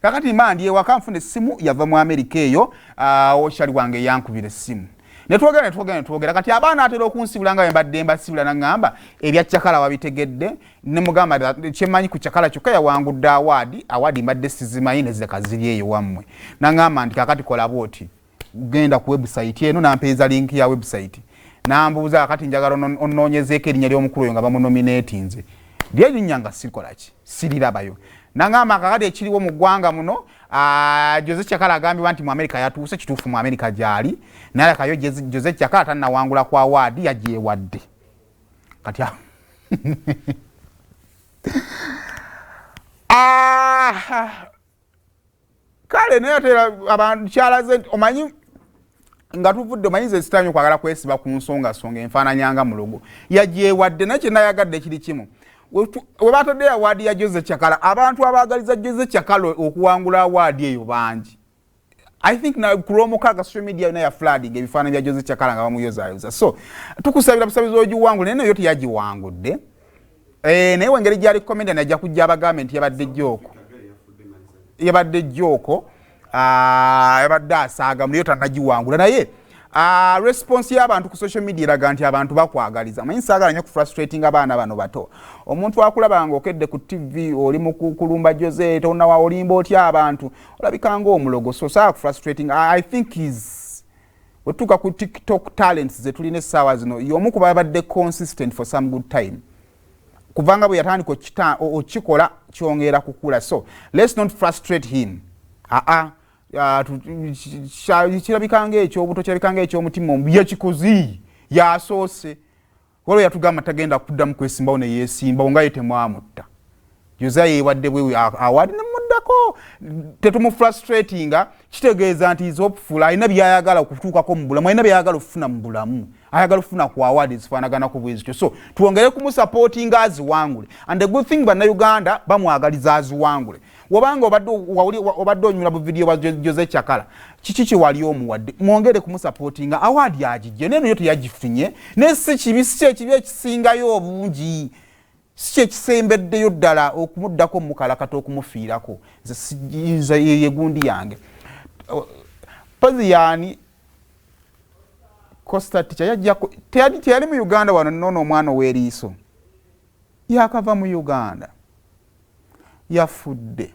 kakati mandi ewaka nfune essimu yava mu America eyo oshali wange yankubira essimu netwogera kati abaana atera okunsibula nga mbadde mbasibula nangamba ebya Chakala wabitegedde ne mugamba kyemanyi ku Chakala kyokka yawangudde award mbadde sizimanyi nezeka ziri eyo wammwe nangamba nti kakati kola bwoti genda ku website eno nampeeza link ya website nambuuza kakati njagala onnoonyezeeko erinnya ly'omukulu oyo nga bamunominate nze lyerinyanga sikolaki sirirabayo nangamba kakati ekiriwo mu ggwanga muno Jose Chakala agambibwa nti mu America yatuuse kituufu mu America gyali naye kayo Jose Chakala tannawangula kwa award yagyeewadde kati kale naye atera abantu kyalaze omanyi nga tuvudde omanyize sitamye kwagala kwesiba ku nsonga enfaananyanga mu logo yagyeewadde nakye nayagadde kiri kimu we batadde award ya Jose Chakala abantu abaagaliza Jose Chakala okuwangula award eyo bangi I think na kulomoka social media na ya flooding ebifaananyi bya Jose Chakala nga bamuyozayoza so tukusabira busabizo ogiwangula naye yote yagiwangudde naye wengeri gyali komenda najja kujja abagament yabadde joko yabadde asaaga muliyo tanagiwangula naye response y'abantu ku social media eraga nti abantu bakwagaliza amanyi saagala nnyo ku frustrating abaana bano bato omuntu akulaba nga okedde ku TV oli mu kulumba Jose tonna wa olimba otya abantu olabika ng'omulogo so saa ku frustrating I think is wetuka ku TikTok talents ze tulina essaawa zino y'omu ku babadde consistent for some good time kuvanga bwe yatandika okikola kyongera kukula so let's not frustrate him kirabikanga ekyobuto kirabikanga ekyomutima omubi yakikozi yasoose waliwo yatugamba tagenda kuddamu kwesimbawo ne yeesimbawo nga ye temwamutta Jose yeewadde bwe award nemuddako tetumufrustratinga kitegeeza nti is hopeful alina byayagala okutuukako mu bulamu alina byayagala okufuna mu bulamu ayagala okufuna ku award zifaanaganako bwe zityo so tuwongere kumusupportinga aziwangule and the good thing bannayuganda bamwagaliza aziwangule wabanga obadde onyula bu video wa Jose Chakala kiki kiwali omuwadde mwongere kumusupportinga award yagijje neno yote yagifunye nesi kibisi ekisingayo obungi si ekisembeddeyo ddala okumuddako mukalakata okumufiirako nze yegundi yange Paziyani Costa Ticha yajjako teyali mu Uganda wano nono omwana ow'eriiso yakava mu Uganda yafudde